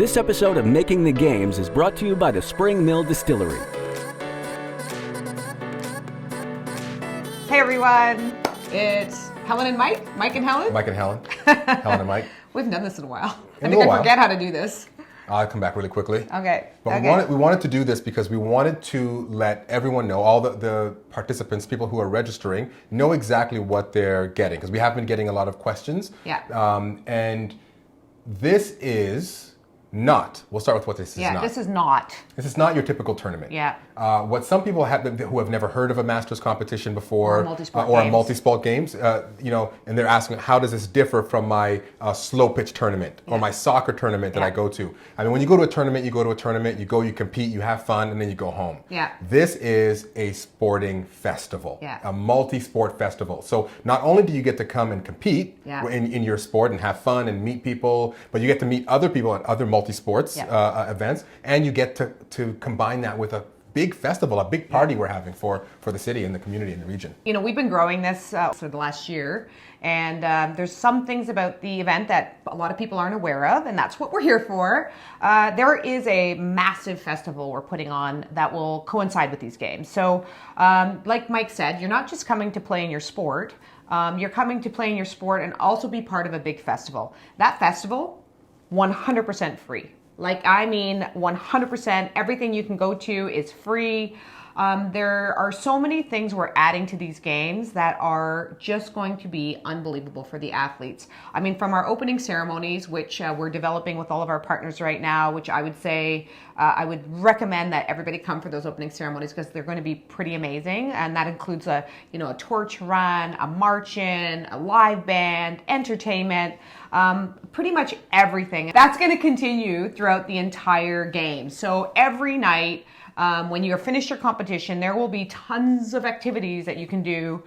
This episode of Making the Games is brought to you by the Spring Mill Distillery. Hey everyone, it's Helen and Mike. Mike and Helen. Mike and Helen. Helen and Mike. We haven't done this in a while. In I think a I while. forget how to do this. I'll come back really quickly. Okay. But we wanted to do this because we wanted to let everyone know, all the participants, people who are registering, know exactly what they're getting. Because we have been getting a lot of questions. Yeah. And this is not, we'll start with what this is not. Yeah, this is not. This is not your typical tournament. Yeah. What some people who have never heard of a Masters competition before, Or multi-sport or games. multi-sport games, and they're asking, how does this differ from my slow pitch tournament or my soccer tournament that I go to? I mean, when you go to a tournament, you compete, you have fun, and then you go home. Yeah. This is a sporting festival, a multi-sport festival. So not only do you get to come and compete in your sport and have fun and meet people, but you get to meet other people at other multi-sports events, and you get to combine that with a big festival, a big party we're having for the city and the community and the region. You know, we've been growing this for the last year, and there's some things about the event that a lot of people aren't aware of, and that's what we're here for. There is a massive festival we're putting on that will coincide with these games. So, like Mike said, you're not just coming to play in your sport, you're coming to play in your sport and also be part of a big festival. That festival, 100% free. Like, I mean, 100%, everything you can go to is free. There are so many things we're adding to these games that are just going to be unbelievable for the athletes. I mean, from our opening ceremonies, which we're developing with all of our partners right now, which I would say, I would recommend that everybody come for those opening ceremonies because they're going to be pretty amazing. And that includes a torch run, a march-in, a live band, entertainment, pretty much everything. That's going to continue throughout the entire game. So every night, when you're finished your competition, there will be tons of activities that you can do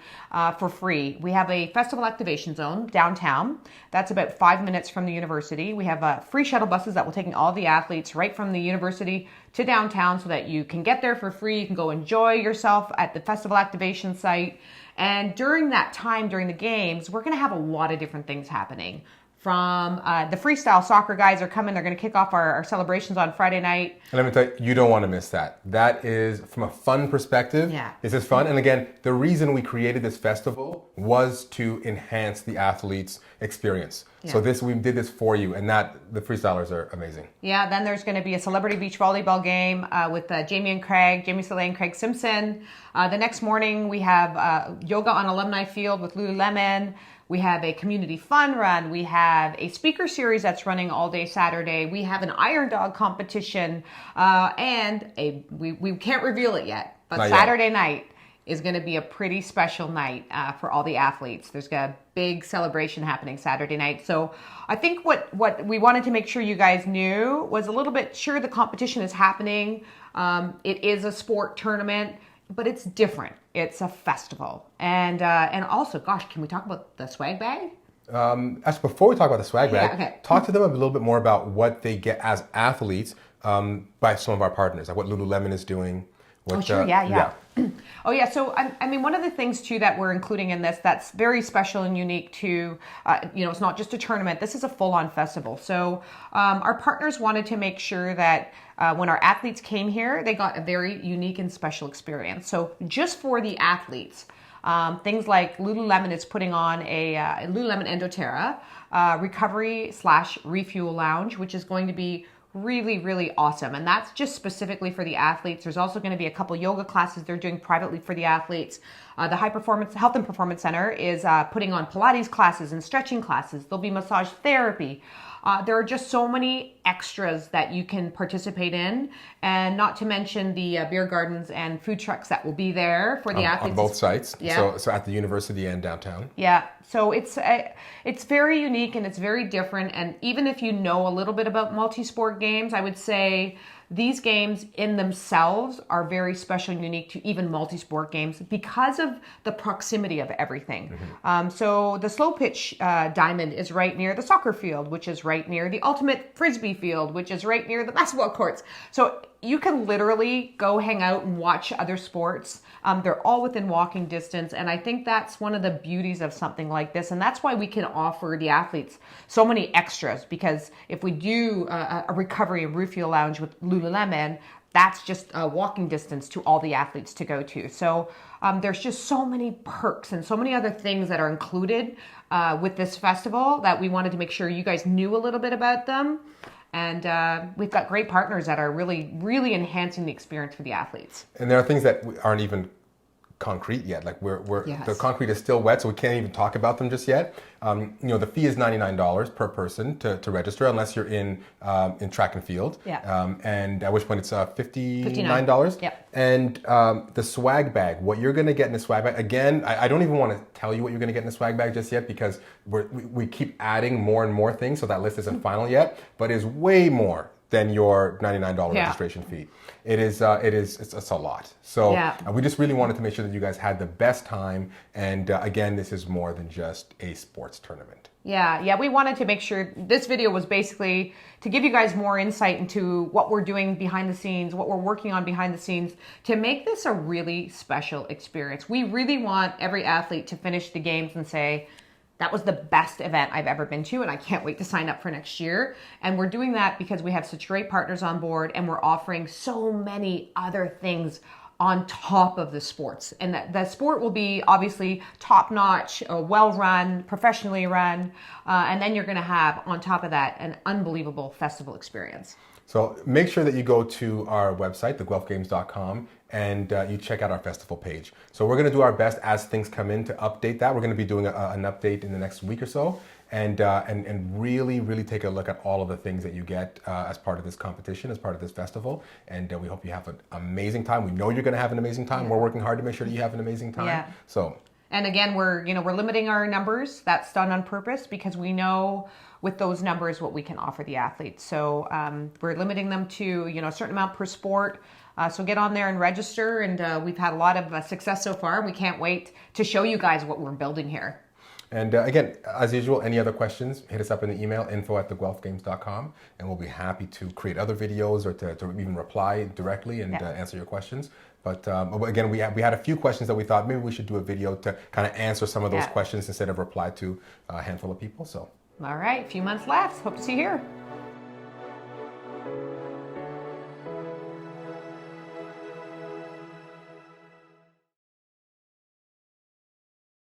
for free. We have a festival activation zone downtown. That's about 5 minutes from the university. We have free shuttle buses that will take all the athletes right from the university to downtown so that you can get there for free. You can go enjoy yourself at the festival activation site. And during that time, during the games, we're going to have a lot of different things happening. From the freestyle soccer guys are coming. They're going to kick off our celebrations on Friday night. And let me tell you, you don't want to miss that. That is, from a fun perspective, this is fun. And again, the reason we created this festival was to enhance the athletes' experience. So we did this for you, and the freestylers are amazing. Yeah, then there's going to be a celebrity beach volleyball game with Jamie Soleil and Craig Simpson. The next morning, we have yoga on Alumni Field with Lululemon. We have a community fun run. We have a speaker series that's running all day Saturday. We have an Iron Dog competition, and we can't reveal it yet, but Not Saturday yet. night is going to be a pretty special night for all the athletes. There's a big celebration happening Saturday night. So I think what we wanted to make sure you guys knew was a little bit, sure, the competition is happening. It is a sport tournament, but it's different. It's a festival. And also, gosh, can we talk about the swag bag? Actually, before we talk about the swag bag, talk to them a little bit more about what they get as athletes by some of our partners, like what Lululemon is doing. Oh, sure, Oh, yeah. So, I mean, one of the things, too, that we're including in this that's very special and unique to, it's not just a tournament. This is a full-on festival. So our partners wanted to make sure that when our athletes came here, they got a very unique and special experience. So just for the athletes, things like Lululemon is putting on a Lululemon Endoterra recovery/refuel lounge, which is going to be really, really awesome. And that's just specifically for the athletes. There's also going to be a couple yoga classes they're doing privately for the athletes. The Health and Performance Center is putting on Pilates classes and stretching classes. There'll be massage therapy. There are just so many extras that you can participate in, and not to mention the beer gardens and food trucks that will be there for the athletes. On both sites, yeah. So at the university and downtown. Yeah, so it's very unique and it's very different, and even if you know a little bit about multi-sport games, I would say these games in themselves are very special and unique to even multi-sport games because of the proximity of everything. Mm-hmm. So the slow pitch diamond is right near the soccer field, which is right near the ultimate frisbee field, which is right near the basketball courts. So you can literally go hang out and watch other sports. They're all within walking distance. And I think that's one of the beauties of something like this. And that's why we can offer the athletes so many extras, because if we do a recovery and refuel lounge with Lululemon, that's just a walking distance to all the athletes to go to. So there's just so many perks and so many other things that are included with this festival that we wanted to make sure you guys knew a little bit about them. And we've got great partners that are really, really enhancing the experience for the athletes. And there are things that aren't even concrete yet. Like the concrete is still wet, so we can't even talk about them just yet. The fee is $99 per person to register, unless you're in track and field. Yeah. And at which point it's $59. Yep. And the swag bag, what you're going to get in the swag bag. Again, I don't even want to tell you what you're going to get in the swag bag just yet, because we keep adding more and more things, so that list isn't final yet. But it is way more than your $99 registration fee. It's a lot. So we just really wanted to make sure that you guys had the best time. And again, this is more than just a sports tournament. Yeah, we wanted to make sure this video was basically to give you guys more insight into what we're doing behind the scenes, what we're working on behind the scenes, to make this a really special experience. We really want every athlete to finish the games and say, that was the best event I've ever been to, and I can't wait to sign up for next year. And we're doing that because we have such great partners on board, and we're offering so many other things on top of the sports. And the sport will be obviously top-notch, well-run, professionally run, and then you're going to have, on top of that, an unbelievable festival experience. So make sure that you go to our website, theguelphgames.com, and you check out our festival page. So we're going to do our best as things come in to update that. We're going to be doing an update in the next week or so, and really, really take a look at all of the things that you get as part of this competition, as part of this festival. And we hope you have an amazing time. We know you're going to have an amazing time. We're working hard to make sure that you have an amazing time. Yeah. So. And again, we're limiting our numbers. That's done on purpose because we know with those numbers what we can offer the athletes. So we're limiting them to a certain amount per sport. So get on there and register. And we've had a lot of success so far. We can't wait to show you guys what we're building here. And again, as usual, any other questions, hit us up in the email, info@theguelphgames.com, and we'll be happy to create other videos or to even reply directly and answer your questions. But again, we had a few questions that we thought maybe we should do a video to kind of answer some of those questions instead of reply to a handful of people. So. All right, a few months left. Hope to see you here.